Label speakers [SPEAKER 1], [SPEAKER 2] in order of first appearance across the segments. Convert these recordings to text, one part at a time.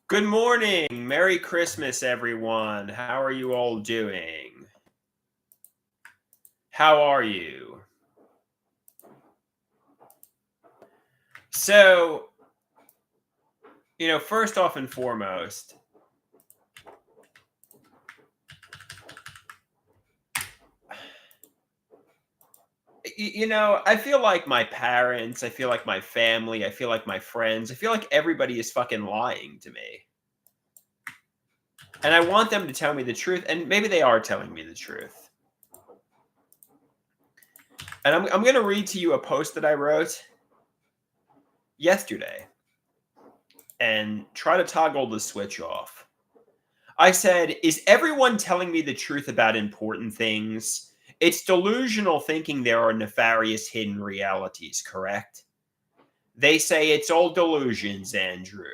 [SPEAKER 1] Good morning. Merry Christmas, everyone. How are you all doing? How are you? So, first off and foremost, I feel like my parents, I feel like my family, I feel like my friends, I feel like everybody is fucking lying to me. And I want them to tell me the truth, and maybe they are telling me the truth. And I'm going to read to you a post that I wrote yesterday and try to toggle the switch off. I said, is everyone telling me the truth about important things? It's delusional thinking there are nefarious hidden realities, correct? They say it's all delusions, Andrew.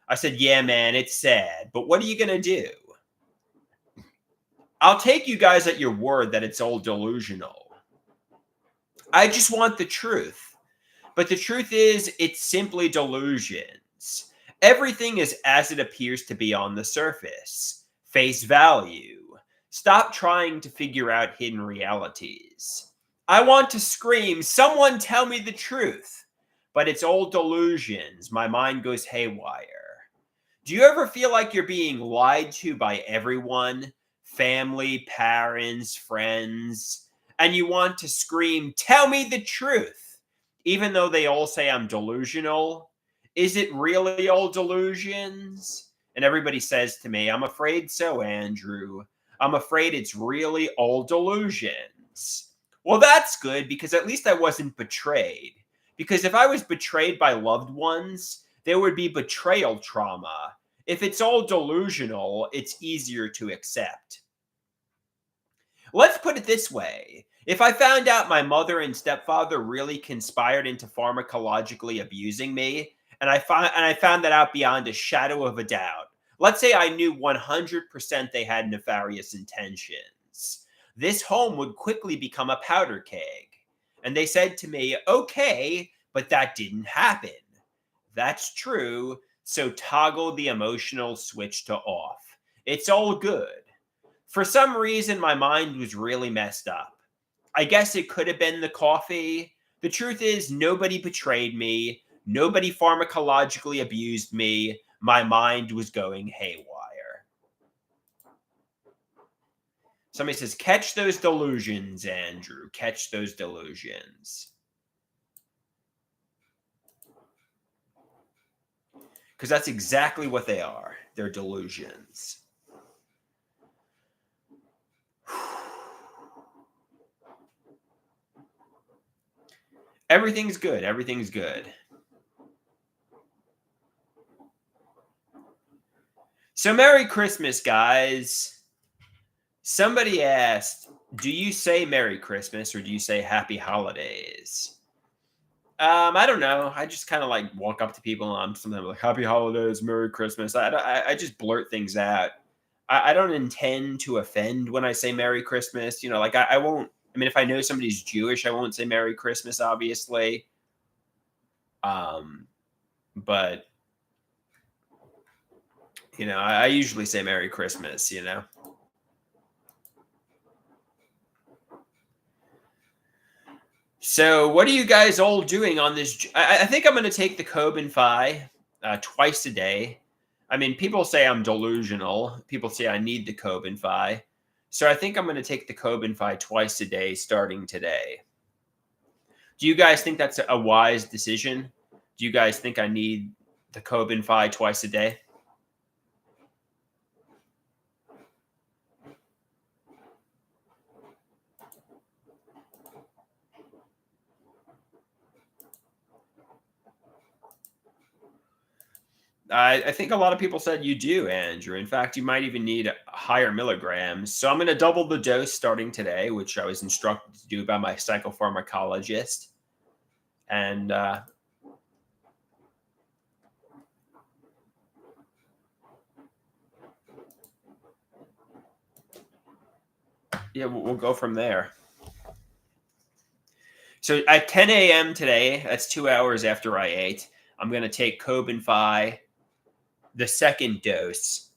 [SPEAKER 1] I said, yeah, man, it's sad, but what are you going to do? I'll take you guys at your word that it's all delusional. I just want the truth. But the truth is, it's simply delusions. Everything is as it appears to be on the surface. Face value. Stop trying to figure out hidden realities. I want to scream, someone tell me the truth. But it's all delusions. My mind goes haywire. Do you ever feel like you're being lied to by everyone? Family, parents, friends, and you want to scream, tell me the truth, even though they all say I'm delusional? Is it really all delusions? And everybody says to me, I'm afraid so, Andrew. I'm afraid it's really all delusions. Well, that's good because at least I wasn't betrayed. Because if I was betrayed by loved ones, there would be betrayal trauma. If it's all delusional, it's easier to accept. Let's put it this way. If I found out my mother and stepfather really conspired into pharmacologically abusing me, and I found that out beyond a shadow of a doubt, let's say I knew 100% they had nefarious intentions, this home would quickly become a powder keg. And they said to me, okay, but that didn't happen. That's true, so toggle the emotional switch to off. It's all good. For some reason, my mind was really messed up. I guess it could have been the coffee. The truth is, nobody betrayed me. Nobody pharmacologically abused me. My mind was going haywire. Somebody says, catch those delusions, Andrew. Catch those delusions. Because that's exactly what they are. They're delusions. Everything's good. Everything's good. So, Merry Christmas, guys. Somebody asked, do you say Merry Christmas or do you say Happy Holidays? I don't know. I just kind of like walk up to people and I'm sometimes like Happy Holidays, Merry Christmas. I just blurt things out. I don't intend to offend when I say Merry Christmas. Like I won't. I mean, if I know somebody's Jewish, I won't say Merry Christmas, obviously. But I usually say Merry Christmas. So, what are you guys all doing on this? I think I'm going to take the Kobin Phi twice a day. I mean, people say I'm delusional. People say I need the Kobin Phi. So, I think I'm going to take the Kobin Phi twice a day starting today. Do you guys think that's a wise decision? Do you guys think I need the Kobin Phi twice a day? I think a lot of people said you do, Andrew. In fact, you might even need higher milligrams. So I'm going to double the dose starting today, which I was instructed to do by my psychopharmacologist. And yeah, we'll go from there. So at 10 a.m. today, that's 2 hours after I ate, I'm going to take Kobin Phi the second dose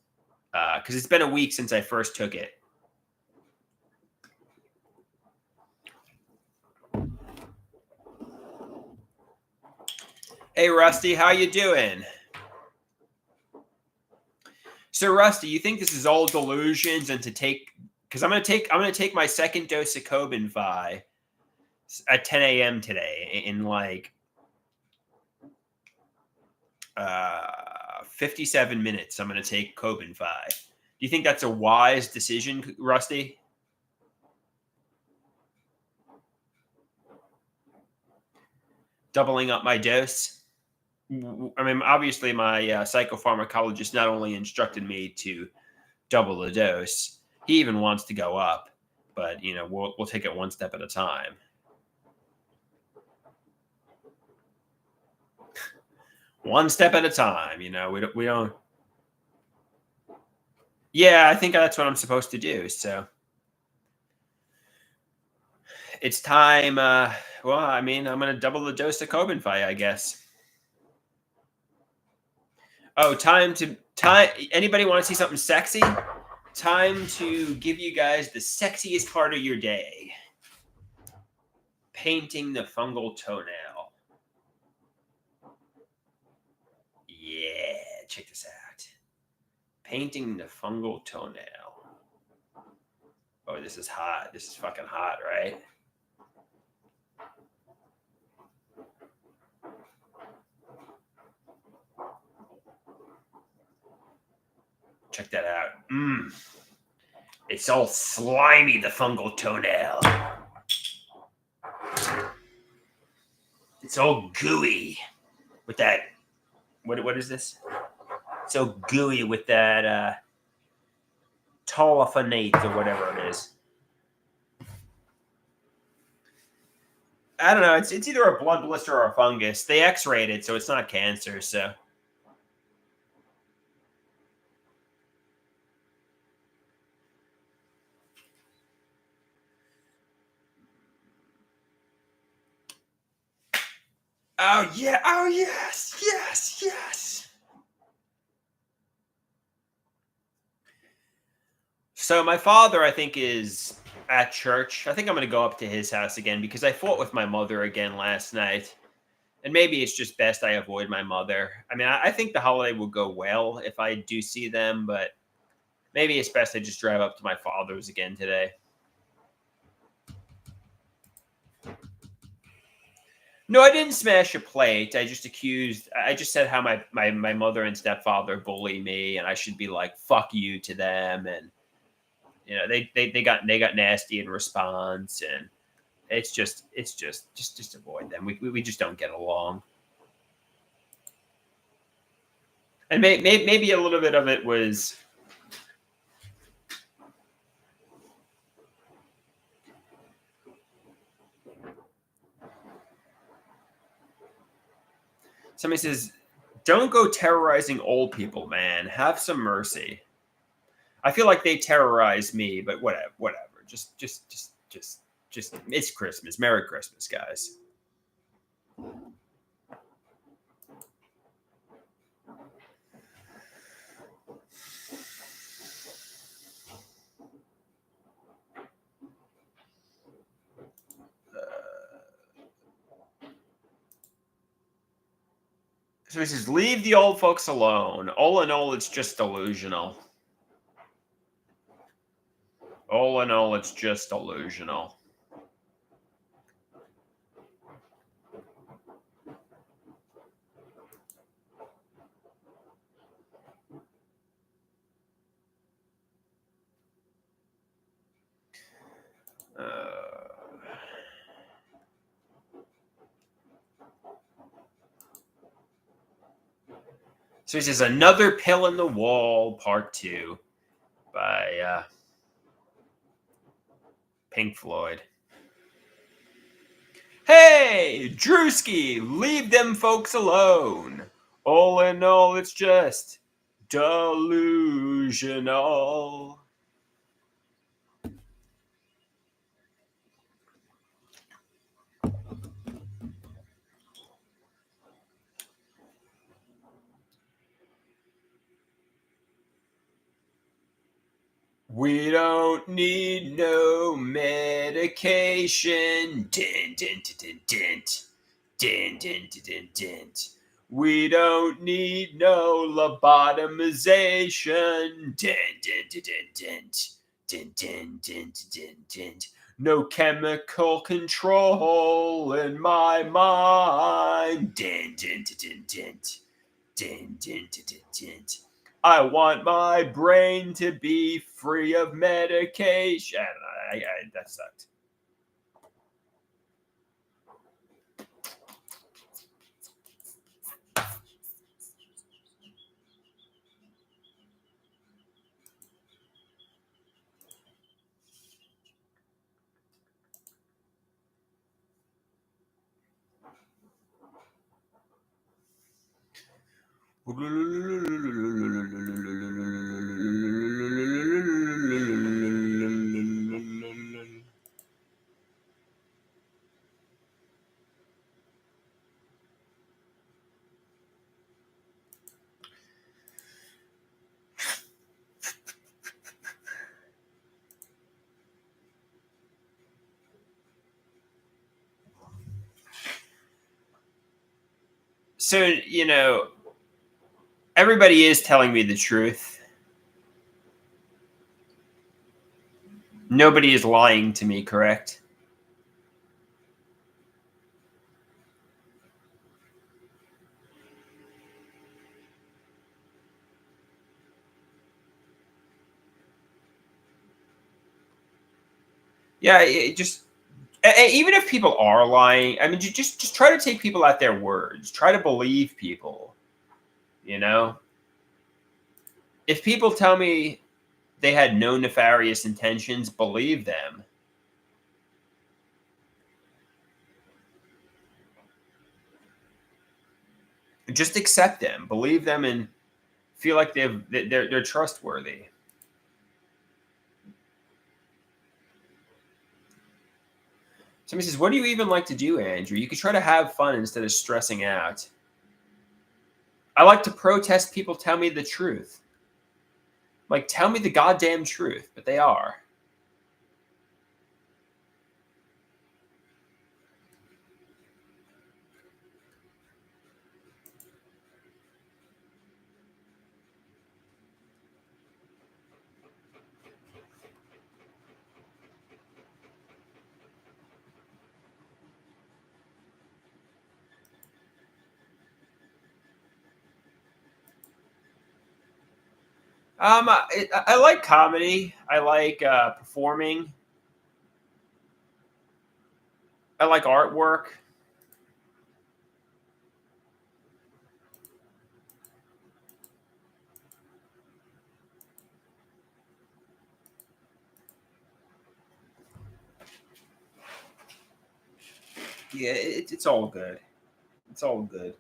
[SPEAKER 1] because it's been a week since I first took it. Hey, Rusty, how you doing? So, Rusty, you think this is all delusions and to take because I'm gonna take my second dose of Cobenfy at 10 a.m. today in like 57 minutes. I'm gonna take Cobenfy. Do you think that's a wise decision, Rusty? Doubling up my dose. I mean, obviously, my psychopharmacologist not only instructed me to double the dose, he even wants to go up. But we'll take it one step at a time. One step at a time. We don't. Yeah, I think that's what I'm supposed to do. So it's time. Well, I mean, I'm going to double the dose of Cobenfy, I guess. Oh, time. Anybody want to see something sexy? Time to give you guys the sexiest part of your day. Painting the fungal toenail. Yeah, check this out. Painting the fungal toenail. Oh, this is hot. This is fucking hot, right? Check that out. It's all slimy, the fungal toenail. It's all gooey with that. What is this? It's so gooey with that tolophenate or whatever it is. I don't know. It's either a blood blister or a fungus. They X-rayed it, so it's not cancer. So. Oh yeah! Oh yes! Yes! Yes! So my father, I think, is at church. I think I'm going to go up to his house again because I fought with my mother again last night. And maybe it's just best I avoid my mother. I mean, I think the holiday will go well if I do see them, but maybe it's best I just drive up to my father's again today. No, I didn't smash a plate. I just said how my mother and stepfather bully me and I should be like, fuck you to them. And, they got nasty in response. And it's just avoid them. We just don't get along. And maybe a little bit of it was. Somebody says, "Don't go terrorizing old people, man. Have some mercy." I feel like they terrorize me, but whatever. Just. It's Christmas. Merry Christmas, guys. So he says, leave the old folks alone. All in all, it's just delusional. All in all, it's just delusional. So he says, Another Pill in the Wall, Part 2 by Pink Floyd. Hey, Drewski, leave them folks alone. All in all, it's just delusional. We don't need no medication. Dent, dent, dent, dent. Dent, dent, dent, dent. We don't need no lobotomization. Dent, dent, dent, dent. Dent, dent, dent, dent, dent. No chemical control in my mind. Dent, dent, dent, dent. Dent, dent, dent, dent. I want my brain to be free of medication. That sucked. So, everybody is telling me the truth. Nobody is lying to me, correct? Yeah, even if people are lying, I mean, just try to take people at their words. Try to believe people. You know, if people tell me they had no nefarious intentions, believe them. Just accept them, believe them, and feel like they're trustworthy. Somebody says, "What do you even like to do, Andrew? You could try to have fun instead of stressing out." I like to protest people tell me the truth. Like, tell me the goddamn truth, but they are. I like comedy. I like performing. I like artwork. Yeah, it's all good. It's all good.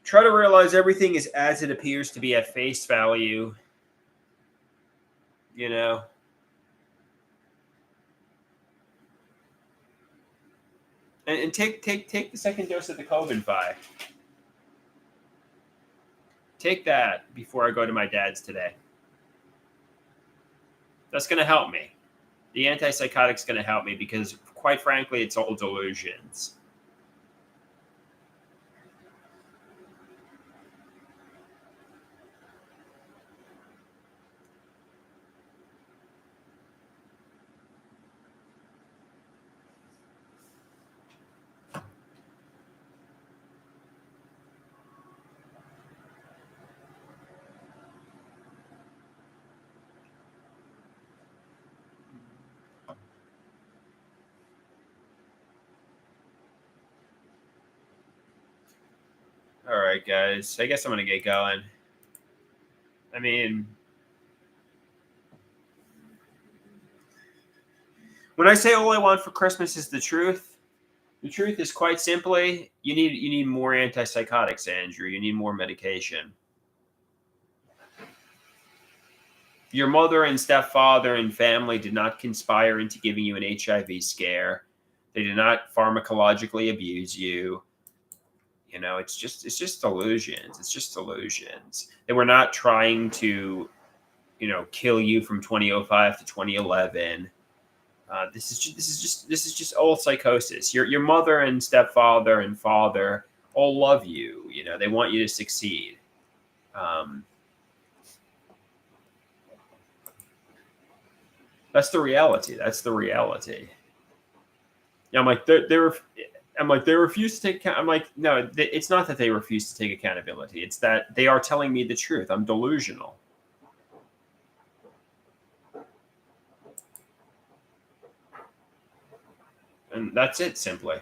[SPEAKER 1] Try to realize everything is as it appears to be at face value. You know, and take the second dose of the COVID vi. Take that before I go to my dad's today. That's going to help me. The antipsychotic's going to help me because, quite frankly, it's all delusions. All right, guys. I guess I'm going to get going. I mean, when I say all I want for Christmas is the truth is quite simply you need more antipsychotics, Andrew. You need more medication. Your mother and stepfather and family did not conspire into giving you an HIV scare. They did not pharmacologically abuse you. It's just delusions. It's just delusions. They were not trying to, kill you from 2005 to 2011. This is just old psychosis. Your mother and stepfather and father all love you. They want you to succeed. Um, that's the reality. That's the reality. Yeah, I'm like they refuse to take account. I'm like, no, it's not that they refuse to take accountability. It's that they are telling me the truth. I'm delusional. And that's it, simply.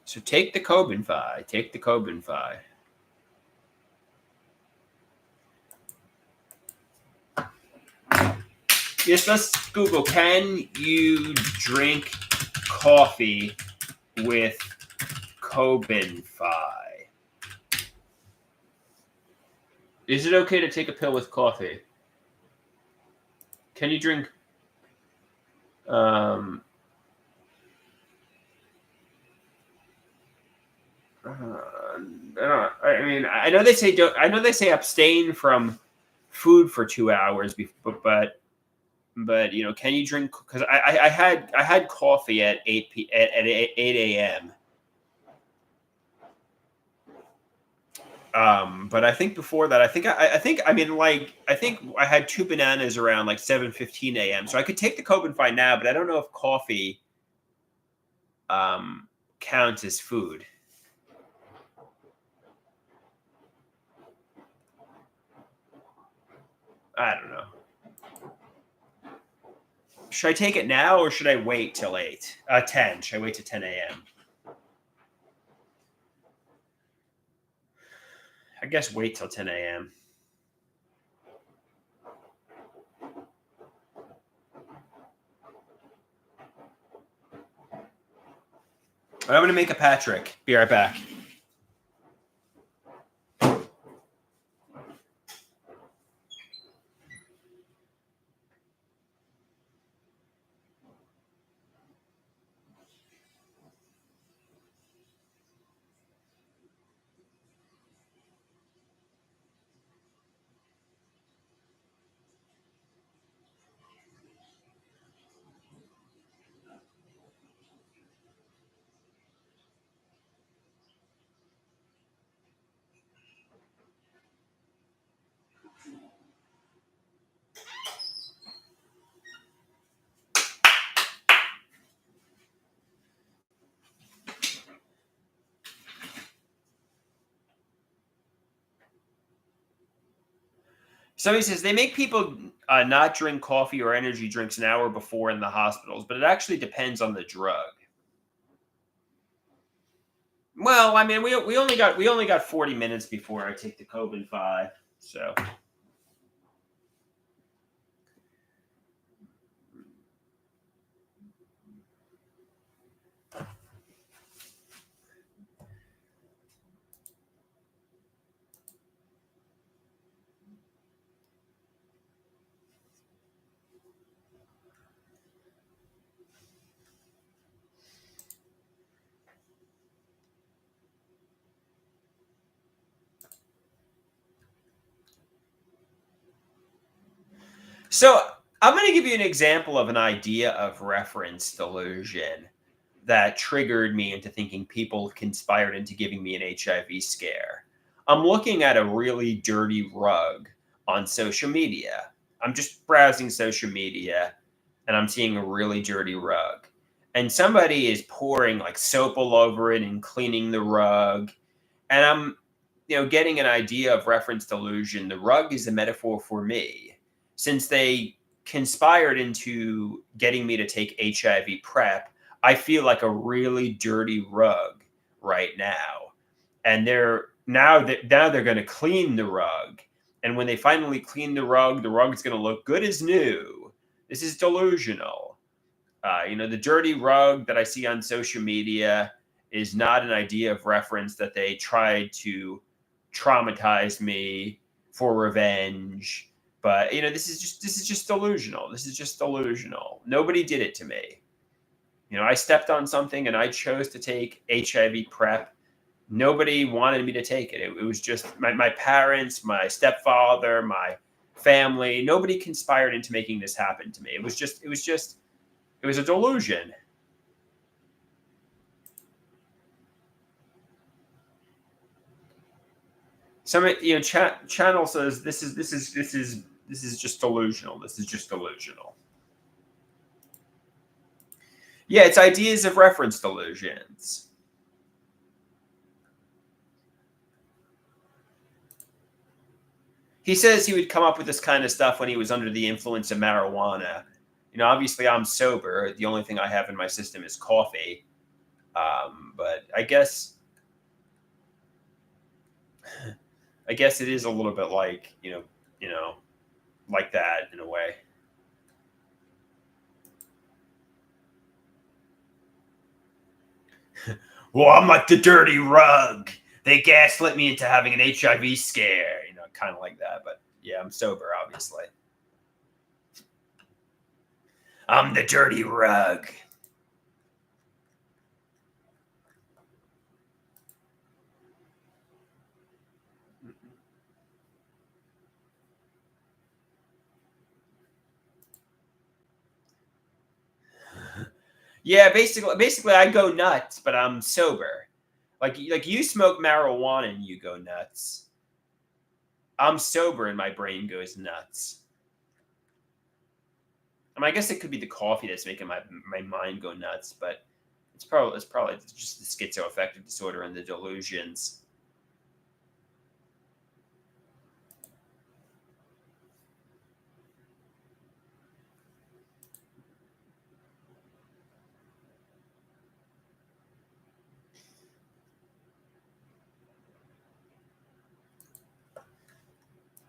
[SPEAKER 1] So take the Cobenfy. Take the Cobenfy. Yes, let's Google. Can you drink coffee with Cobenfy? Is it okay to take a pill with coffee? Can you drink? I mean, I know they say don't. I know they say abstain from food for 2 hours, but can you drink? Because I had coffee at 8 a.m. But I think before that, I think I had two bananas around like 7:15 a.m. So I could take the Cobenfy now, but I don't know if coffee counts as food. I don't know. Should I take it now or should I wait till 10? Should I wait till 10 a.m.? I guess wait till 10 a.m. I'm going to make a Patrick. Be right back. Somebody says they make people not drink coffee or energy drinks an hour before in the hospitals, but it actually depends on the drug. Well, I mean, we only got 40 minutes before I take the Cobenfy, so. So I'm going to give you an example of an idea of reference delusion that triggered me into thinking people conspired into giving me an HIV scare. I'm looking at a really dirty rug on social media. I'm just browsing social media and I'm seeing a really dirty rug. And somebody is pouring like soap all over it and cleaning the rug. And I'm, getting an idea of reference delusion. The rug is a metaphor for me. Since they conspired into getting me to take HIV PrEP, I feel like a really dirty rug right now. And now they're going to clean the rug. And when they finally clean the rug's going to look good as new. This is delusional. The dirty rug that I see on social media is not an idea of reference that they tried to traumatized me for revenge. But this is just delusional. This is just delusional. Nobody did it to me. I stepped on something and I chose to take HIV PrEP. Nobody wanted me to take it. It was just my parents, my stepfather, my family. Nobody conspired into making this happen to me. It was a delusion. Some channel says this is just delusional. This is just delusional. Yeah, it's ideas of reference delusions. He says he would come up with this kind of stuff when he was under the influence of marijuana. Obviously I'm sober. The only thing I have in my system is coffee. But I guess it is a little bit like, like that in a way. Well, I'm like the dirty rug. They gaslit me into having an HIV scare, kind of like that. But yeah, I'm sober, obviously. I'm the dirty rug. Yeah, basically, I go nuts, but I'm sober. Like you smoke marijuana and you go nuts. I'm sober and my brain goes nuts. I guess it could be the coffee that's making my mind go nuts, but it's probably just the schizoaffective disorder and the delusions.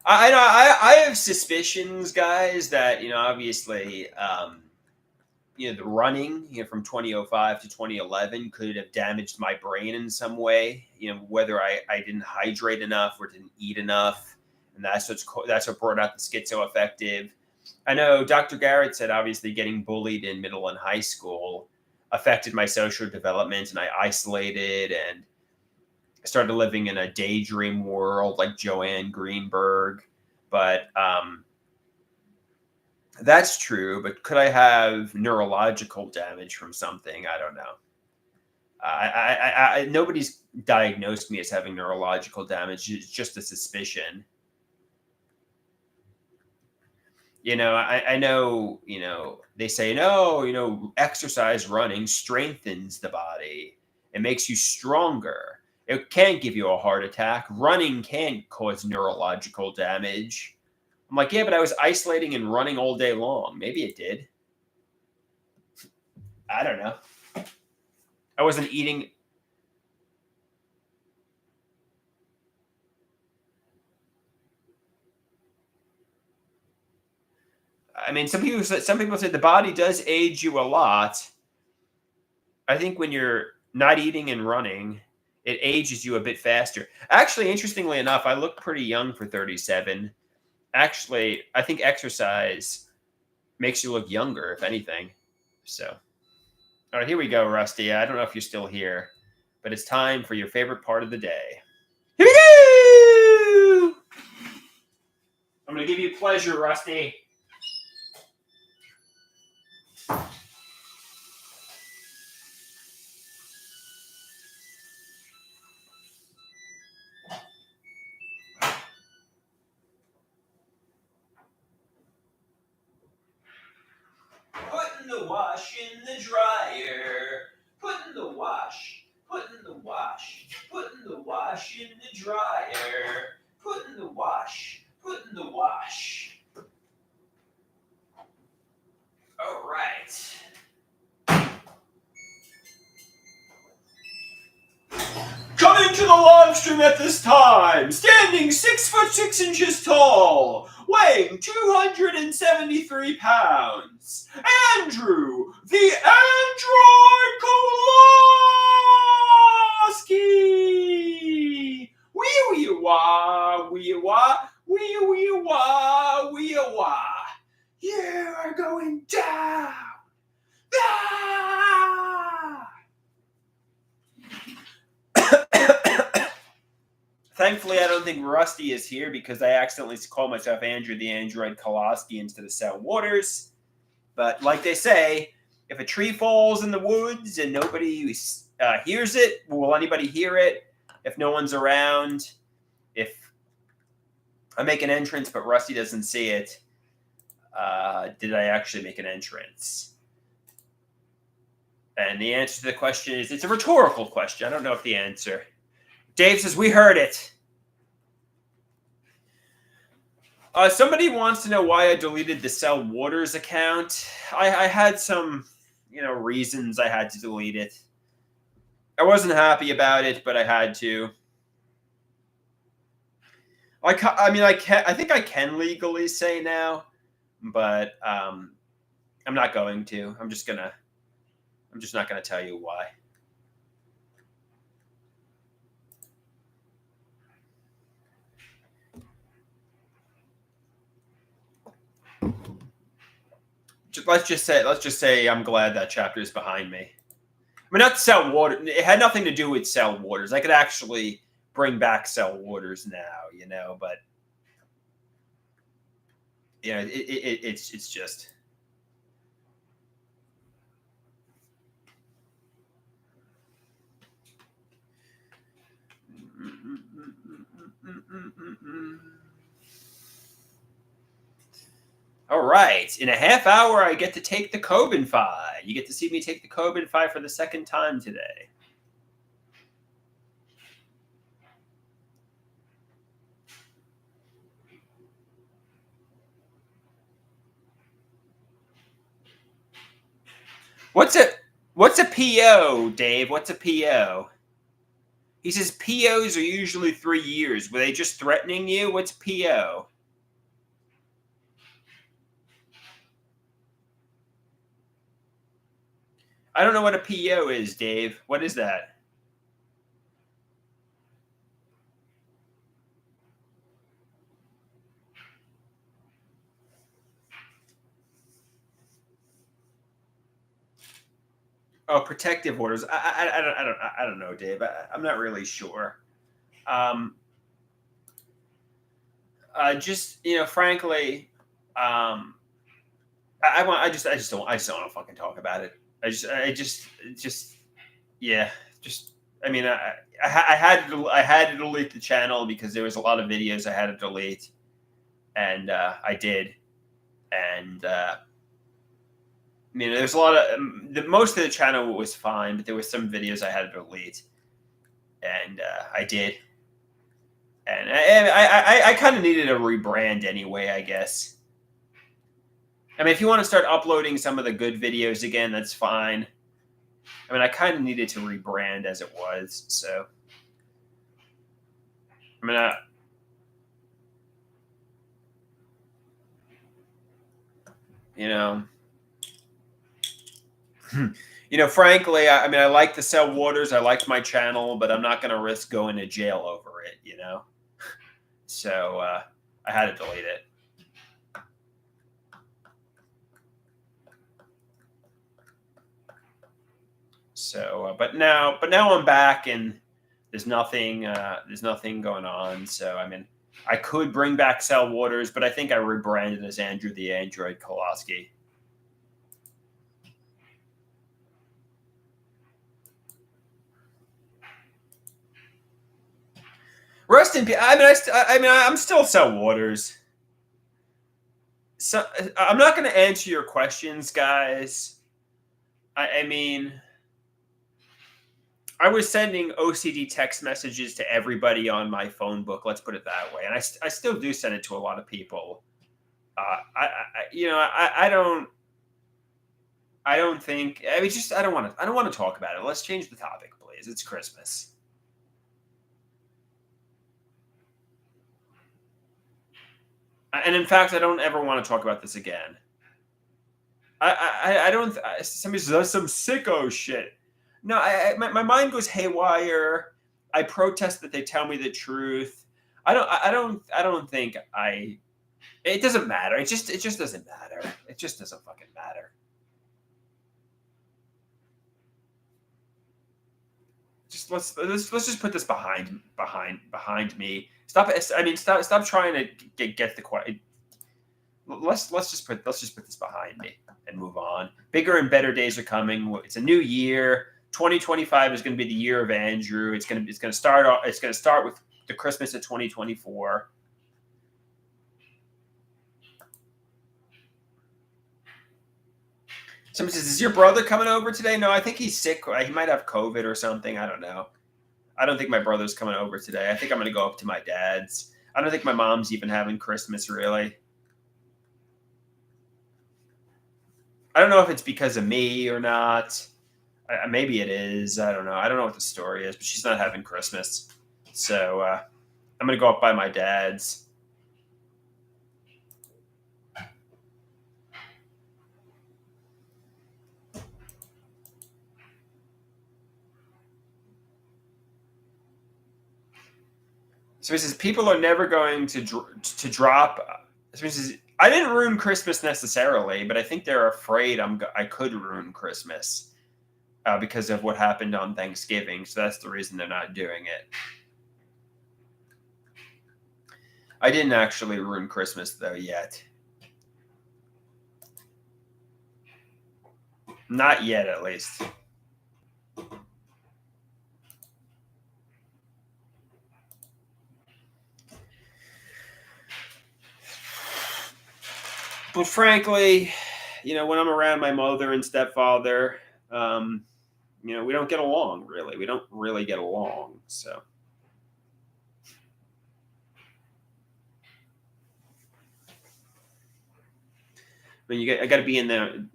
[SPEAKER 1] I have suspicions, guys, that obviously, the running, from 2005 to 2011 could have damaged my brain in some way. Whether I didn't hydrate enough or didn't eat enough, and that's what brought out the schizoaffective. I know Dr. Garrett said obviously getting bullied in middle and high school affected my social development, and I isolated and started living in a daydream world like Joanne Greenberg. But that's true. But could I have neurological damage from something? I don't know. Nobody's diagnosed me as having neurological damage. It's just a suspicion. I know, they say, no, exercise, running strengthens the body. It makes you stronger. It can't give you a heart attack. Running can't cause neurological damage. I'm like, yeah, but I was isolating and running all day long. Maybe it did. I don't know. I wasn't eating. Some people say the body does age you a lot. I think when you're not eating and running, it ages you a bit faster. Actually, interestingly enough, I look pretty young for 37. Actually, I think exercise makes you look younger, if anything. So, all right, here we go, Rusty. I don't know if you're still here, but it's time for your favorite part of the day. Here we go! I'm going to give you pleasure, Rusty. Putting the wash in the dryer. Putting the wash. Putting the wash. Putting the wash in the dryer. Putting the wash. Putting the wash. All right. Coming to the live stream at this time, standing 6'6" tall, weighing 273 pounds, Andrew the Android Kowalski! Wee wee wah, wee wah, wee wee wah, wee wah. You are going down. Ah! Thankfully, I don't think Rusty is here because I accidentally called myself Andrew the Android Koloski instead of Sal Waters. But like they say, if a tree falls in the woods and nobody hears it, will anybody hear it? If no one's around, if I make an entrance but Rusty doesn't see it, did I actually make an entrance? And the answer to the question is, it's a rhetorical question. I don't know if the answer. Dave says, we heard it. Somebody wants to know why I deleted the Sal Waters account. I had some, reasons I had to delete it. I wasn't happy about it, but I had to. I think I can legally say now, but I'm not going to. I'm just not gonna tell you why. Let's just say I'm glad that chapter is behind me. I mean, not Sal Waters. It had nothing to do with Sal Waters. I could actually bring back Sal Waters now, but it's just. All right. In a half hour, I get to take the Kobin Phi. You get to see me take the Kobin Phi for the second time today. What's a PO, Dave? What's a PO? He says POs are usually 3 years. Were they just threatening you? What's PO? I don't know what a PO is, Dave. What is that? Oh, protective orders. I don't know, Dave. I'm not really sure. Frankly, I just don't want to fucking talk about it. Yeah, just. I mean, I had to delete the channel because there was a lot of videos I had to delete, and I did, and there's a lot of most of the channel was fine, but there were some videos I had to delete, and I did, and I kind of needed a rebrand anyway, I guess. I mean, if you want to start uploading some of the good videos again, that's fine. I mean, I kind of needed to rebrand as it was, so. I mean, frankly, I like the Sal Waters. I liked my channel, but I'm not going to risk going to jail over it, So I had to delete it. So, but now I'm back and there's nothing going on. So, I mean, I could bring back Sal Waters, but I think I rebranded as Andrew the Android Koloski. Rest in peace. I'm still Sal Waters. So I'm not going to answer your questions, guys. I mean, I was sending OCD text messages to everybody on my phone book. Let's put it that way, and I still do send it to a lot of people. I don't think. I mean, I don't want to talk about it. Let's change the topic, please. It's Christmas. And in fact, I don't ever want to talk about this again. I don't. Somebody says that's some sicko shit. No, my mind goes haywire. I protest that they tell me the truth. I don't think I. It doesn't matter. It just doesn't matter. It just doesn't fucking matter. Just let's just put this behind me. Stop. I mean, stop trying to get the quiet. Let's just put this behind me and move on. Bigger and better days are coming. It's a new year. 2025 is going to be the year of Andrew. It's going to start with the Christmas of 2024. Somebody says, "Is your brother coming over today?" No, I think he's sick. He might have COVID or something. I don't know. I don't think my brother's coming over today. I think I'm going to go up to my dad's. I don't think my mom's even having Christmas, really. I don't know if it's because of me or not. Maybe it is. I don't know. I don't know what the story is, but she's not having Christmas. So I'm going to go up by my dad's. So he says, people are never going to drop. So he says, I didn't ruin Christmas necessarily, but I think they're afraid I could ruin Christmas because of what happened on Thanksgiving. So that's the reason they're not doing it. I didn't actually ruin Christmas, though, yet. Not yet, at least. But frankly, when I'm around my mother and stepfather, we don't get along, really. We don't really get along, so. I mean, I got to be in there.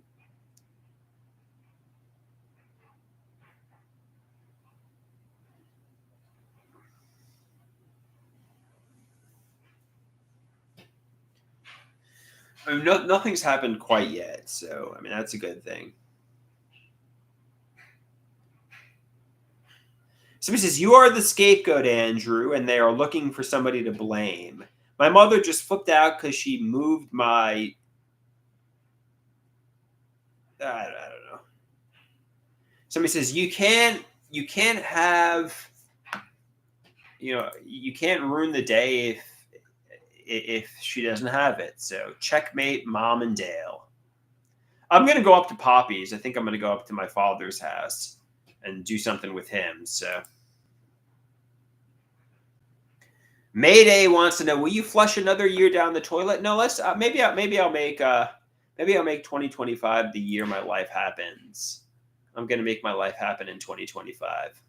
[SPEAKER 1] I mean, nothing's happened quite yet, so I mean that's a good thing. Somebody says, "You are the scapegoat, Andrew, and they are looking for somebody to blame. My mother just flipped out because she moved my." I don't know. Somebody says, "You can't have, you can't ruin the day if she doesn't have it." So checkmate, Mom and Dale. I'm going to go up to Poppy's. I think I'm going to go up to my father's house and do something with him. So Mayday wants to know: will you flush another year down the toilet? No, let's maybe I'll make 2025 the year my life happens. I'm going to make my life happen in 2025.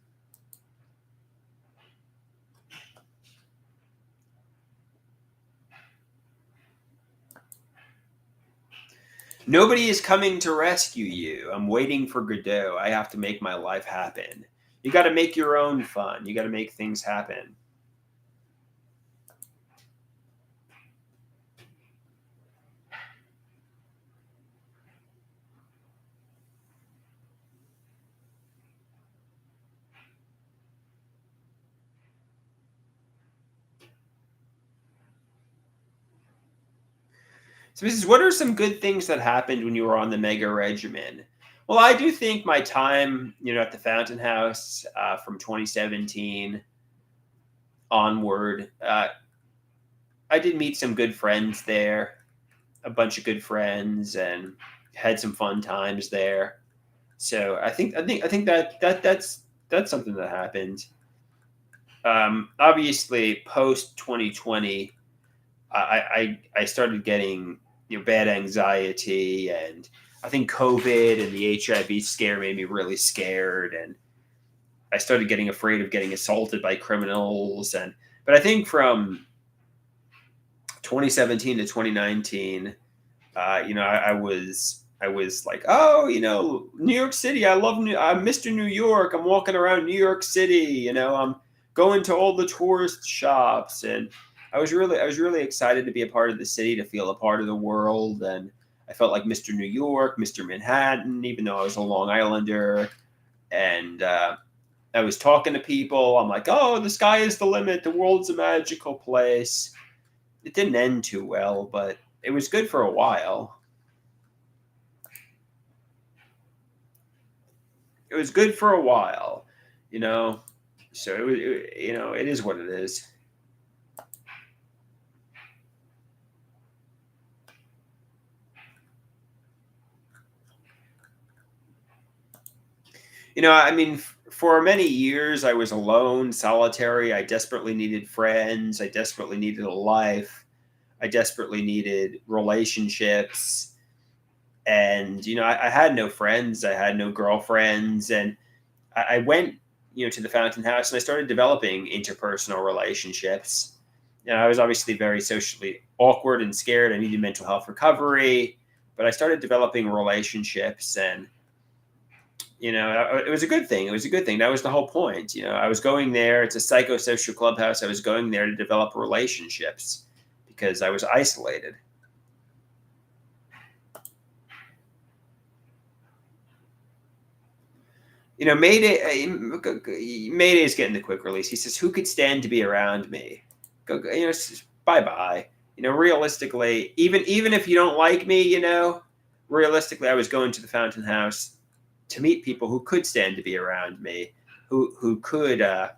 [SPEAKER 1] Nobody is coming to rescue you. I'm waiting for Godot. I have to make my life happen. You got to make your own fun. You got to make things happen. So this is, what are some good things that happened when you were on the Mega Regimen? Well, I do think my time, at the Fountain House from 2017 onward, I did meet some good friends there, a bunch of good friends, and had some fun times there. So I think that's something that happened. Obviously, post 2020, I started getting bad anxiety, and I think COVID and the HIV scare made me really scared, and I started getting afraid of getting assaulted by criminals. But I think from 2017 to 2019, I was like, oh, New York City. I'm Mr. New York. I'm walking around New York City. I'm going to all the tourist shops, and I was really excited to be a part of the city, to feel a part of the world, and I felt like Mr. New York, Mr. Manhattan, even though I was a Long Islander, and I was talking to people. I'm like, oh, the sky is the limit. The world's a magical place. It didn't end too well, but it was good for a while. It was good for a while, you know. So it is what it is. I mean, for many years, I was alone, solitary. I desperately needed friends. I desperately needed a life. I desperately needed relationships. And, I had no friends. I had no girlfriends. And I went, to the Fountain House and I started developing interpersonal relationships. I was obviously very socially awkward and scared. I needed mental health recovery, but I started developing relationships and it was a good thing. It was a good thing. That was the whole point. I was going there. It's a psychosocial clubhouse. I was going there to develop relationships because I was isolated. Mayday is getting the quick release. He says, "Who could stand to be around me? Go, bye bye." Realistically, even if you don't like me, realistically, I was going to the Fountain House to meet people who could stand to be around me, who could. I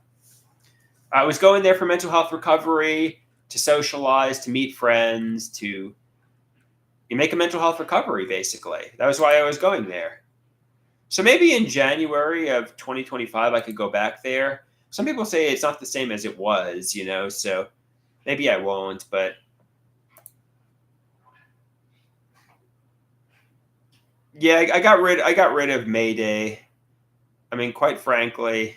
[SPEAKER 1] was going there for mental health recovery, to socialize, to meet friends, to make a mental health recovery. Basically, that was why I was going there. So maybe in January of 2025, I could go back there. Some people say it's not the same as it was, so maybe I won't. But yeah, I got rid of Mayday. I mean, quite frankly,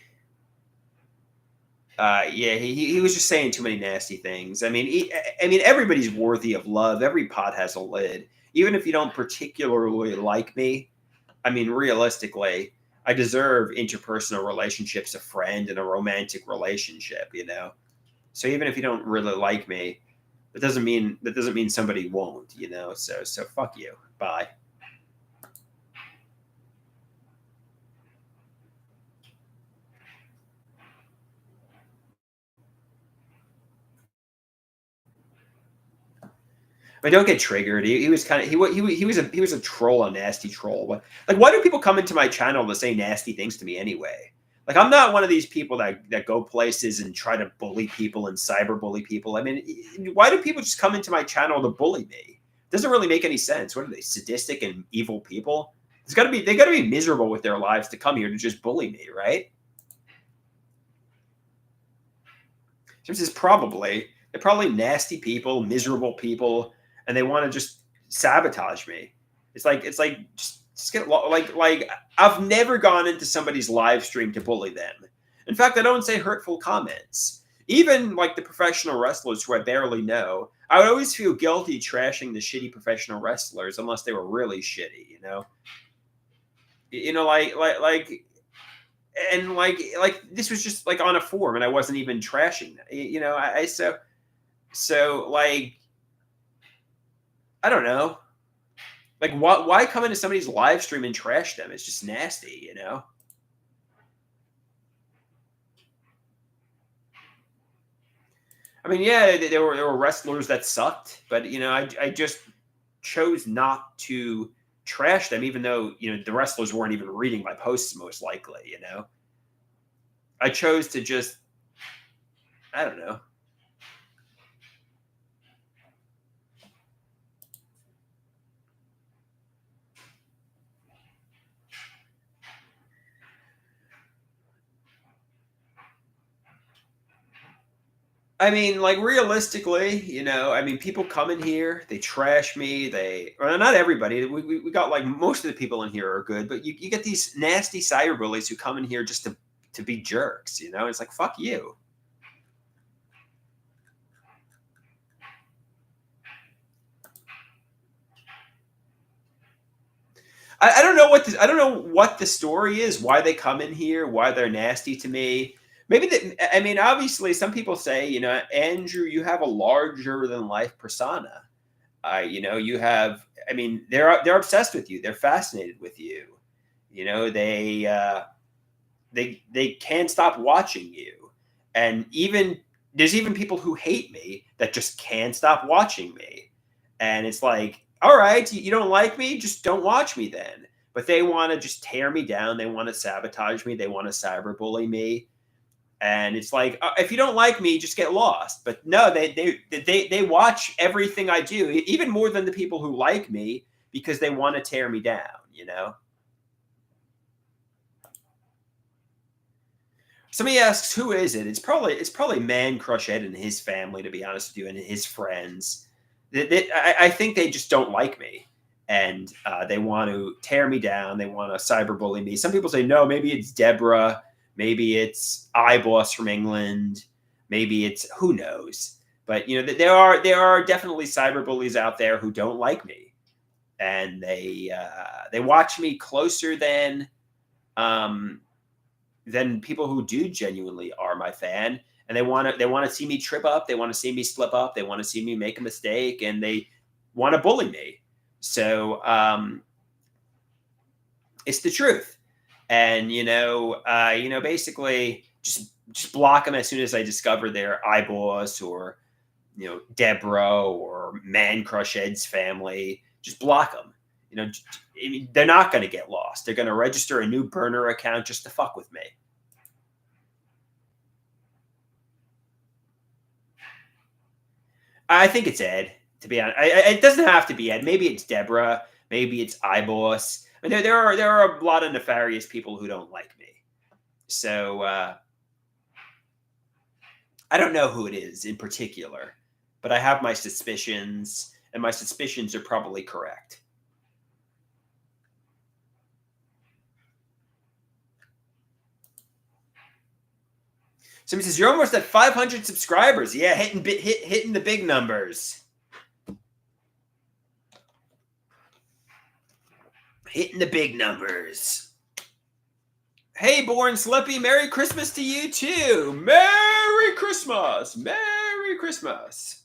[SPEAKER 1] yeah, he was just saying too many nasty things. I mean, everybody's worthy of love. Every pot has a lid. Even if you don't particularly like me, I mean, realistically, I deserve interpersonal relationships, a friend, and a romantic relationship. So even if you don't really like me, that doesn't mean somebody won't. So fuck you. Bye. I mean, don't get triggered. He was kind of he was a troll, a nasty troll. Like, why do people come into my channel to say nasty things to me anyway? Like, I'm not one of these people that go places and try to bully people and cyberbully people. I mean, why do people just come into my channel to bully me? Doesn't really make any sense. What are they, sadistic and evil people? They got to be miserable with their lives to come here to just bully me, right? This is probably they're probably nasty people, miserable people, and they want to just sabotage me. It's like just get like I've never gone into somebody's live stream to bully them. In fact, I don't say hurtful comments. Even like the professional wrestlers who I barely know, I would always feel guilty trashing the shitty professional wrestlers unless they were really shitty. Like and like this was just like on a forum and I wasn't even trashing them. I so like I don't know. Like why come into somebody's live stream and trash them? It's just nasty. I mean, yeah, there were wrestlers that sucked, but I just chose not to trash them, even though the wrestlers weren't even reading my posts most likely. I chose to just I don't know. I mean, like realistically, I mean, people come in here, they trash me. Well, not everybody. We got like most of the people in here are good, but you get these nasty cyberbullies who come in here just to be jerks. It's like fuck you. I don't know what the story is. Why they come in here? Why they're nasty to me? Maybe that. I mean, obviously, some people say, Andrew, you have a larger than life persona. You have. I mean, they're obsessed with you. They're fascinated with you. They they can't stop watching you. And even there's even people who hate me that just can't stop watching me. And it's like, all right, you don't like me, just don't watch me then. But they want to just tear me down. They want to sabotage me. They want to cyberbully me. And it's like, if you don't like me, just get lost. But no, they watch everything I do, even more than the people who like me, because they want to tear me down. You know. Somebody asks, who is it? It's probably Man Crush Ed and his family, to be honest with you, and his friends. I think they just don't like me, and they want to tear me down. They want to cyberbully me. Some people say no, maybe it's Deborah, maybe it's iBoss from England, maybe it's who knows. But you know, there are definitely cyberbullies out there who don't like me, and they watch me closer than people who do genuinely are my fan, and they want to see me trip up, they want to see me slip up, they want to see me make a mistake, and they want to bully me. So it's the truth. And basically just block them as soon as I discover their eyeballs, or Deborah or Man Crush Ed's family. Just block them. I mean, they're not going to get lost. They're going to register a new burner account just to fuck with me. I think it's Ed, to be honest. It doesn't have to be Ed. Maybe it's Deborah. Maybe it's iBoss. I mean, there are a lot of nefarious people who don't like me. So I don't know who it is in particular, but I have my suspicions, and my suspicions are probably correct. Somebody says, you're almost at 500 subscribers. Yeah, hitting the big numbers. Hitting the big numbers. Hey, Born Slippy, Merry Christmas to you too. Merry Christmas. Merry Christmas.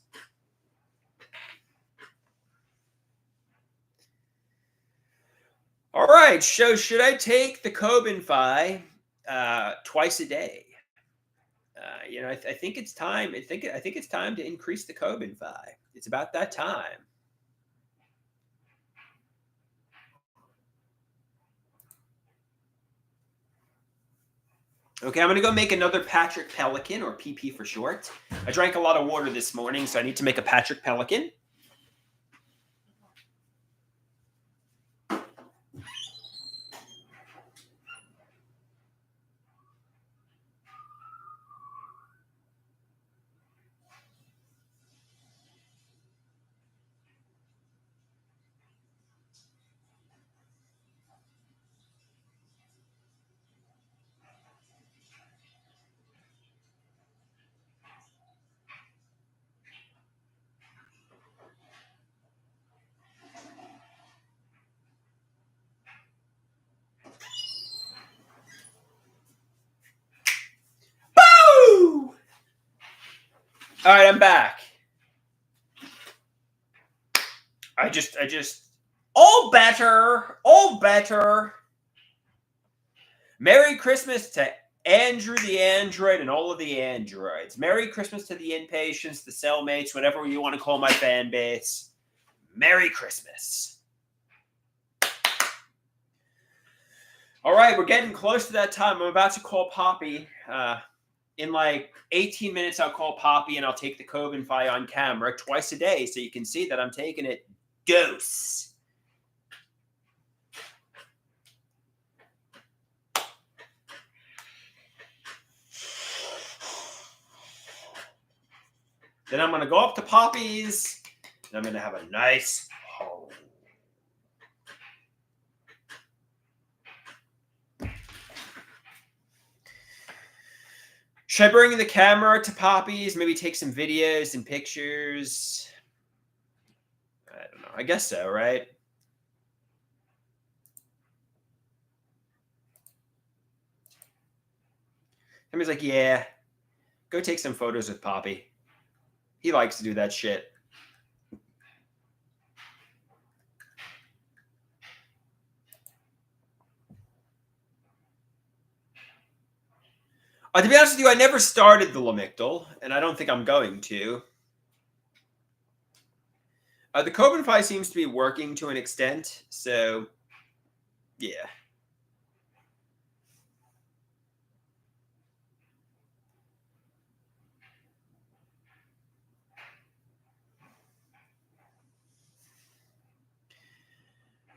[SPEAKER 1] All right, so should I take the Cobenfy twice a day? I think it's time. I think it's time to increase the Cobenfy. It's about that time. Okay, I'm going to go make another Patrick Pelican, or PP for short. I drank a lot of water this morning, so I need to make a Patrick Pelican. Boo! All right, I'm back. I just all better. Merry Christmas to Andrew the Android and all of the androids. Merry Christmas to the inpatients, the cellmates, whatever you want to call my fan base. Merry Christmas. All right, we're getting close to that time. I'm about to call Poppy. In like 18 minutes, I'll call Poppy, and I'll take the Cobenfy on camera twice a day, so you can see that I'm taking it dose. Then I'm going to go up to Poppy's, and I'm going to have a nice home. Should I bring the camera to Poppy's? Maybe take some videos and pictures? I don't know. I guess so, right? Somebody's like, yeah, go take some photos with Poppy. He likes to do that shit. To be honest with you, I never started the Lamictal, and I don't think I'm going to. The Cobenfy seems to be working to an extent, so yeah.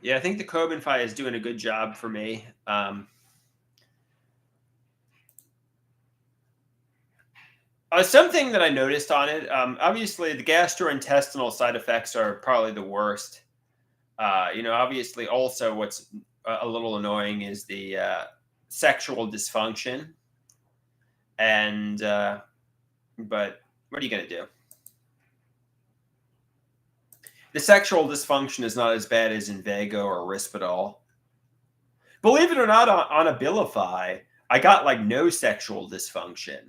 [SPEAKER 1] Yeah, I think the Cobenfy is doing a good job for me. Something that I noticed on it, obviously, the gastrointestinal side effects are probably the worst. Obviously, also what's a little annoying is the sexual dysfunction, and but what are you going to do? The sexual dysfunction is not as bad as Invego or Risperdal. Believe it or not, on Abilify, I got like no sexual dysfunction.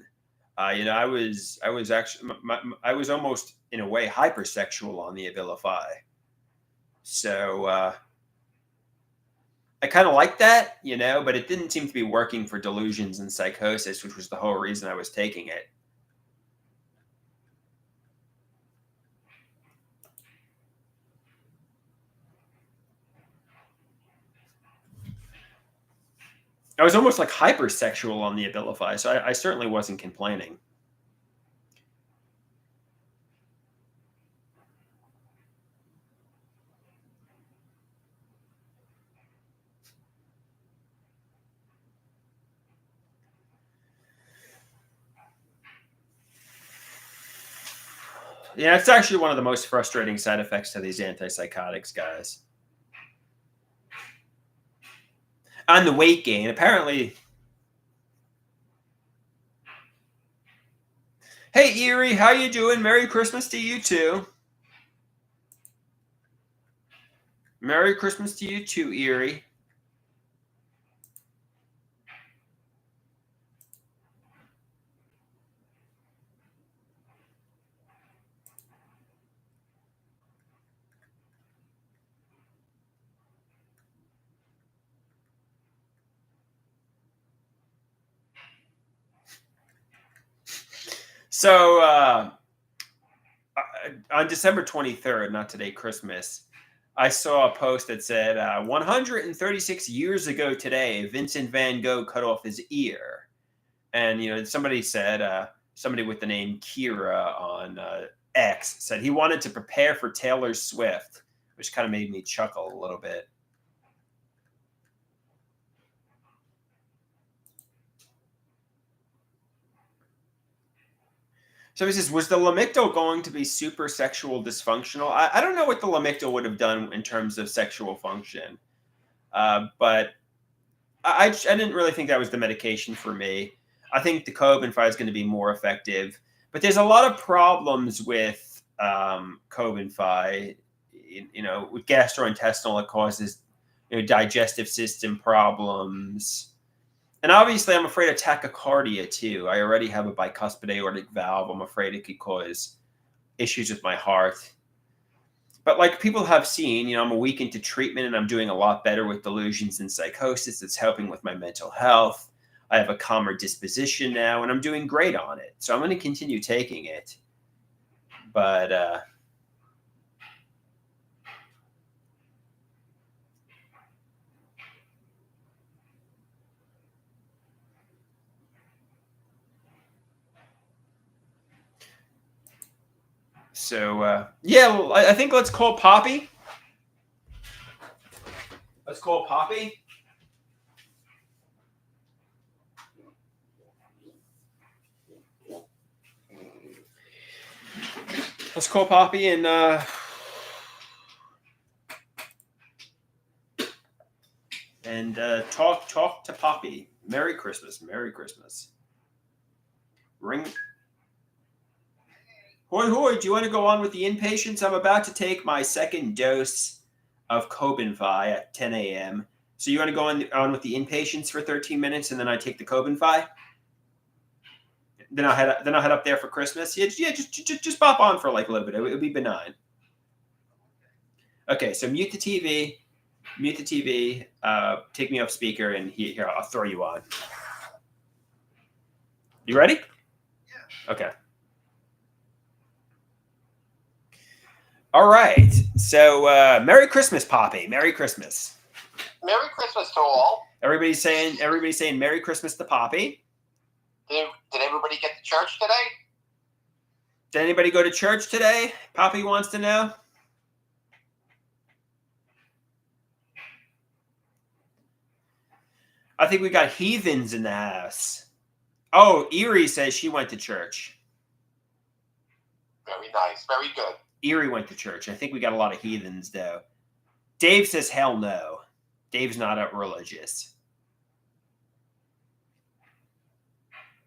[SPEAKER 1] I was actually I was almost in a way hypersexual on the Abilify. So I kind of like that, but it didn't seem to be working for delusions and psychosis, which was the whole reason I was taking it. I was almost like hypersexual on the Abilify, so I certainly wasn't complaining. Yeah, it's actually one of the most frustrating side effects to these antipsychotics, guys. On the weight gain, apparently. Hey Erie, how you doing? Merry Christmas to you too. Merry Christmas to you too, Erie. So on December 23rd, not today, Christmas, I saw a post that said 136 years ago today, Vincent van Gogh cut off his ear. And somebody said, somebody with the name Kira on X said he wanted to prepare for Taylor Swift, which kind of made me chuckle a little bit. So he says, was the Lamictal going to be super sexual dysfunctional? I don't know what the Lamictal would have done in terms of sexual function, but I didn't really think that was the medication for me. I think the Cobenfy is going to be more effective, but there's a lot of problems with Cobenfy. With gastrointestinal, it causes digestive system problems. And obviously, I'm afraid of tachycardia too. I already have a bicuspid aortic valve. I'm afraid it could cause issues with my heart. But like people have seen, I'm a week into treatment and I'm doing a lot better with delusions and psychosis. It's helping with my mental health. I have a calmer disposition now and I'm doing great on it. So I'm going to continue taking it. But yeah, well, I think let's call Poppy. Let's call Poppy. Let's call Poppy and talk to Poppy. Merry Christmas. Merry Christmas. Ring. Hoy hoy, do you want to go on with the inpatients? I'm about to take my second dose of Cobenfy at 10 a.m. So you want to go on with the inpatients for 13 minutes and then I take the Cobenfy? Then I'll head up there for Christmas. Yeah, just pop on for like a little bit. It'll be benign. Okay, so mute the TV. Mute the TV. Take me off speaker, and here I'll throw you on. You ready? Yeah. Okay. All right. So, Merry Christmas, Poppy. Merry Christmas.
[SPEAKER 2] Merry Christmas to all.
[SPEAKER 1] Everybody's saying Merry Christmas to Poppy.
[SPEAKER 2] Did everybody get to church today?
[SPEAKER 1] Did anybody go to church today? Poppy wants to know. I think we got heathens in the house. Oh, Erie says she went to church.
[SPEAKER 2] Very nice. Very good.
[SPEAKER 1] Erie went to church. I think we got a lot of heathens, though. Dave says hell no. Dave's not religious.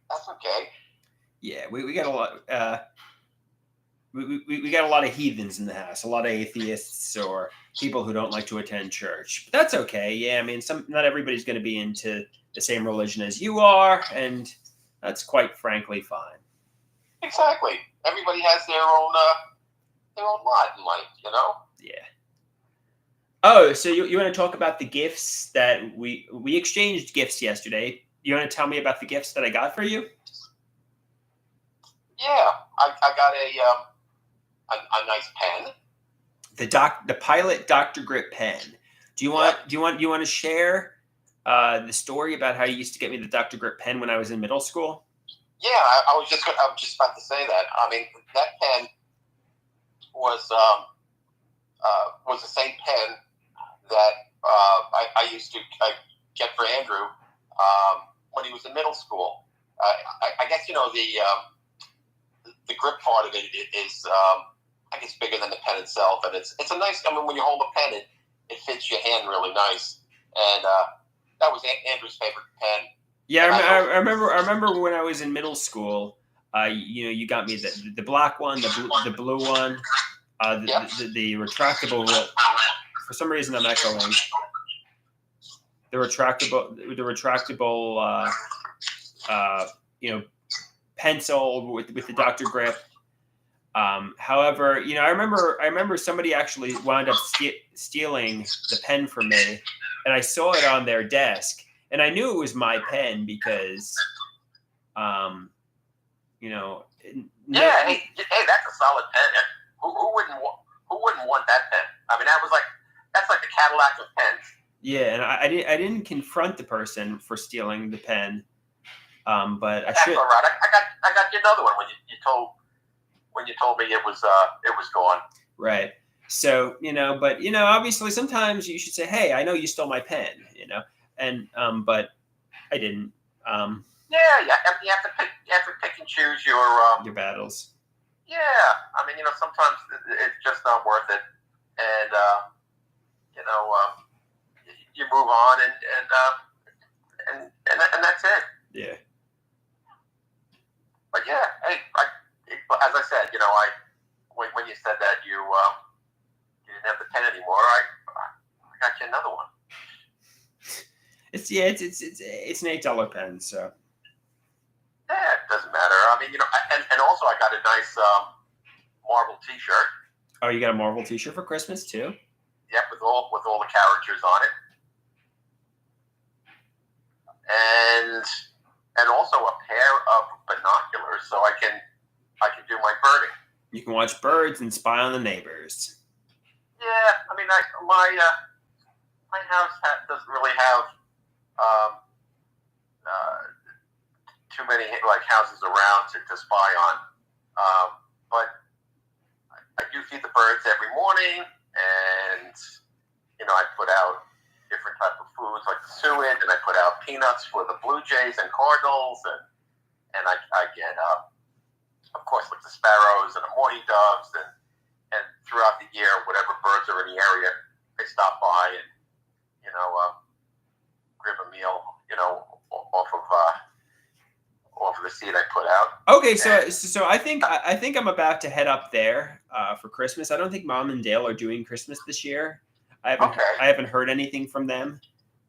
[SPEAKER 2] That's okay.
[SPEAKER 1] Yeah, we got a lot. We got a lot of heathens in the house. A lot of atheists or people who don't like to attend church. But that's okay. Yeah, I mean, not everybody's going to be into the same religion as you are, and that's quite frankly fine.
[SPEAKER 2] Exactly. Everybody has their own lot in life, you know?
[SPEAKER 1] Yeah. Oh, so you want to talk about the gifts that we exchanged gifts yesterday? You want to tell me about the gifts that I got for you?
[SPEAKER 2] Yeah, I got a nice pen.
[SPEAKER 1] The Pilot Dr. Grip pen. Do you want to share the story about how you used to get me the Dr. Grip pen when I was in middle school?
[SPEAKER 2] Yeah, I was just about to say that. I mean, that pen was the same pen that I used to get for Andrew when he was in middle school. I guess the grip part of it is I guess bigger than the pen itself, and it's a nice. I mean, when you hold a pen, it fits your hand really nice, and that was Andrew's favorite pen.
[SPEAKER 1] Yeah, I remember when I was in middle school. You got me the black one, the blue one, the retractable. For some reason, I'm echoing. The retractable, pencil with the Dr. Grip. However, I remember somebody actually wound up stealing the pen from me, and I saw it on their desk, and I knew it was my pen because,
[SPEAKER 2] Yeah, hey, that's a solid pen. Who wouldn't want that pen? I mean, that's like the Cadillac of pens.
[SPEAKER 1] Yeah, and I didn't confront the person for stealing the pen, but I should.
[SPEAKER 2] That's all right. I got you another one when you told me it was gone.
[SPEAKER 1] Right. So but obviously sometimes you should say, "Hey, I know you stole my pen," and but I didn't.
[SPEAKER 2] Yeah, you have to pick and choose your
[SPEAKER 1] battles.
[SPEAKER 2] Yeah, I mean, sometimes it's just not worth it, and you move on, and that's it.
[SPEAKER 1] Yeah.
[SPEAKER 2] But yeah, hey, as I said, when you said that you didn't have the pen anymore, I got you another one.
[SPEAKER 1] It's an $8 pen, so.
[SPEAKER 2] Yeah, it doesn't matter. I mean, and also I got a nice Marvel T-shirt.
[SPEAKER 1] Oh, you got a Marvel T-shirt for Christmas too?
[SPEAKER 2] Yep, with all the characters on it, and also a pair of binoculars so I can do my birding.
[SPEAKER 1] You can watch birds and spy on the neighbors.
[SPEAKER 2] Yeah, I mean, my house doesn't really have too many houses around to spy on, but I do feed the birds every morning, and I put out different type of foods like the suet, and I put out peanuts for the blue jays and cardinals, and I get of course like the sparrows and the mourning doves, and throughout the year whatever birds are in the area, they stop by and grab a meal off of the seed I put out.
[SPEAKER 1] Okay, so I think I'm about to head up there for Christmas. I don't think Mom and Dale are doing Christmas this year. I haven't heard anything from them,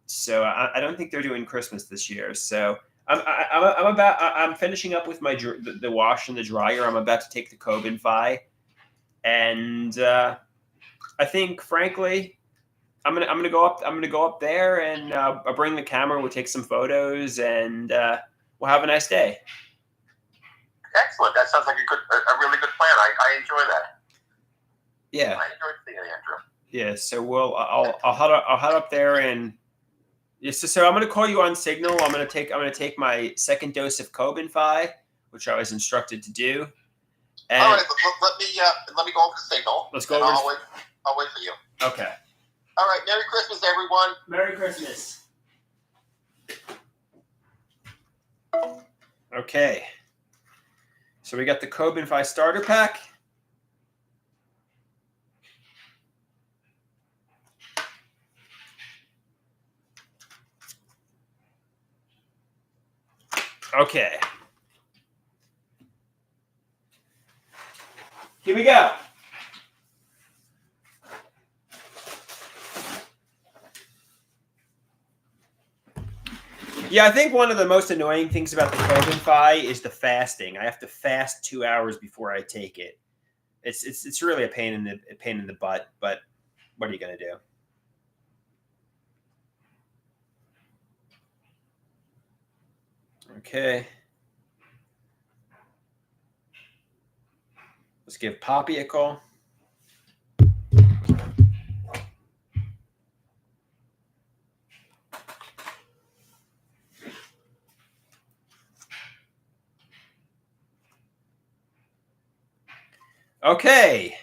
[SPEAKER 1] so I don't think they're doing Christmas this year. So I'm finishing up with the wash and the dryer. I'm about to take the Kobin-Fi, and I think frankly I'm gonna go up there and I'll bring the camera. We'll take some photos and we'll have a nice day.
[SPEAKER 2] Excellent. That sounds like a really good plan. I enjoy that.
[SPEAKER 1] Yeah.
[SPEAKER 2] I enjoyed seeing it, Andrew.
[SPEAKER 1] Yeah. So I'll head up there and. Yeah, so I'm going to call you on Signal. I'm going to take my second dose of Cobenfy, which I was instructed to do. And
[SPEAKER 2] all right, let me go over the Signal.
[SPEAKER 1] Let's go
[SPEAKER 2] over.
[SPEAKER 1] I'll
[SPEAKER 2] wait for you.
[SPEAKER 1] Okay.
[SPEAKER 2] All right. Merry Christmas, everyone.
[SPEAKER 1] Merry Christmas. Okay. So we got the Cobenfy starter pack. Okay. Here we go. Yeah, I think one of the most annoying things about the Cobenfy is the fasting. I have to fast 2 hours before I take it. It's really a pain in the butt, but what are you gonna do? Okay. Let's give Poppy a call. Okay.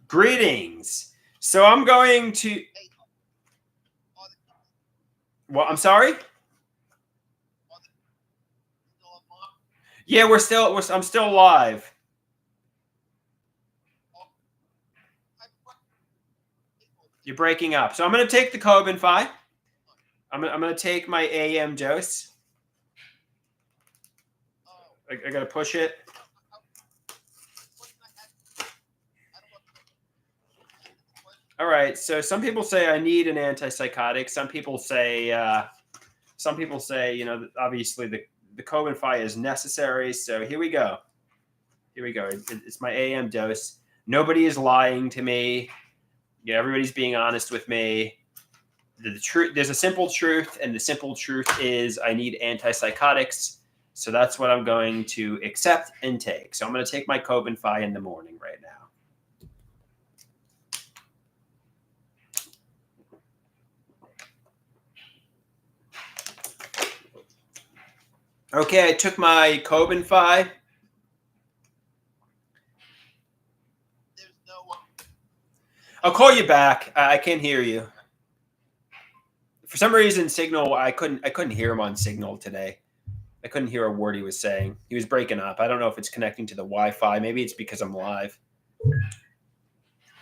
[SPEAKER 1] Greetings. So I'm going to. Well, I'm sorry. Yeah, I'm still live. You're breaking up. So I'm going to take the Cobenfy. I'm going to take my AM dose. I got to push it. All right. So some people say I need an antipsychotic. Some people say, obviously the Cobenfy is necessary. So here we go. It's my AM dose. Nobody is lying to me. Yeah, everybody's being honest with me. The truth. There's a simple truth, and the simple truth is I need antipsychotics. So that's what I'm going to accept and take. So I'm going to take my Cobenfy in the morning right now. Okay, I took my Cobenfy. I'll call you back. I can't hear you. For some reason, Signal. I couldn't hear him on Signal today. I couldn't hear a word he was saying. He was breaking up. I don't know if it's connecting to the Wi-Fi. Maybe it's because I'm live.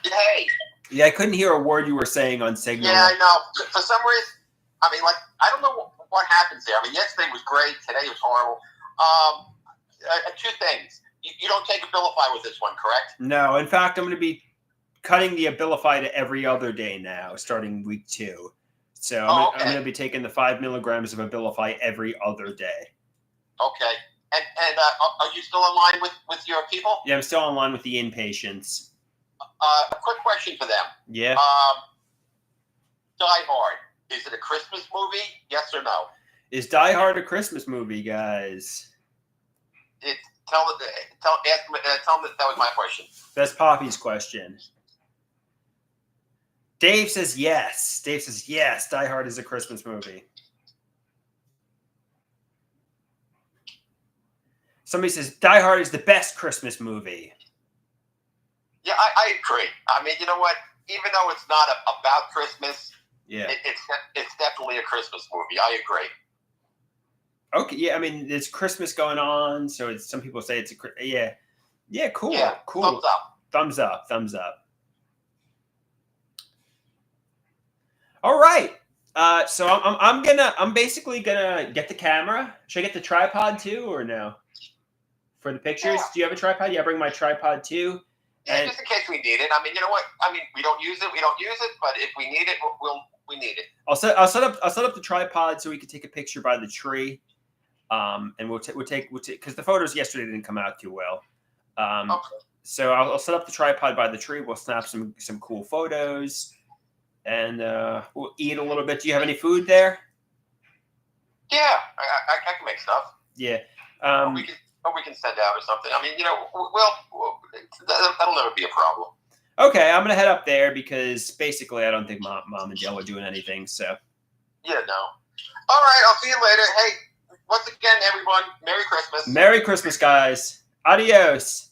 [SPEAKER 2] Hey.
[SPEAKER 1] Yeah, I couldn't hear a word you were saying on Signal.
[SPEAKER 2] Yeah, I know. For some reason, I mean, I don't know what happens there. I mean, yesterday was great. Today was horrible. Two things. You don't take Abilify with this one, correct?
[SPEAKER 1] No. In fact, I'm going to be cutting the Abilify to every other day now, starting week 2. So I'm going to be taking the 5 milligrams of Abilify every other day.
[SPEAKER 2] Okay. And are you still in line with your people?
[SPEAKER 1] Yeah, I'm still in line with the inpatients.
[SPEAKER 2] A quick question for them.
[SPEAKER 1] Yeah.
[SPEAKER 2] Die Hard. Is it a Christmas movie? Yes or no?
[SPEAKER 1] Is Die Hard a Christmas movie, guys?
[SPEAKER 2] Tell them that was my question.
[SPEAKER 1] That's Poppy's question. Dave says yes. Die Hard is a Christmas movie. Somebody says Die Hard is the best Christmas movie.
[SPEAKER 2] Yeah, I agree. I mean, you know what? Even though it's not about Christmas,
[SPEAKER 1] yeah,
[SPEAKER 2] it's definitely a Christmas movie. I agree.
[SPEAKER 1] Okay, yeah. I mean, there's Christmas going on, so some people say it's yeah, cool,
[SPEAKER 2] yeah,
[SPEAKER 1] cool. Thumbs up. All right. So I'm basically gonna get the camera. Should I get the tripod too, or no? For the pictures, yeah. Do you have a tripod? Yeah, I bring my tripod too.
[SPEAKER 2] Yeah, just in case we need it. I mean, you know what? I mean, we don't use it, but if we need it, we need it.
[SPEAKER 1] I'll set up the tripod so we can take a picture by the tree. And we'll take because the photos yesterday didn't come out too well. Okay. So I'll set up the tripod by the tree. We'll snap some cool photos, and we'll eat a little bit. Do you have any food there?
[SPEAKER 2] Yeah, I can make stuff.
[SPEAKER 1] Yeah.
[SPEAKER 2] we can send out or something. I mean, that'll never be a problem.
[SPEAKER 1] Okay, I'm gonna head up there because basically I don't think Mom and Dale are doing anything. So
[SPEAKER 2] yeah, no. All right, I'll see you later. Hey, once again, everyone, Merry Christmas.
[SPEAKER 1] Merry Christmas, guys. Adios.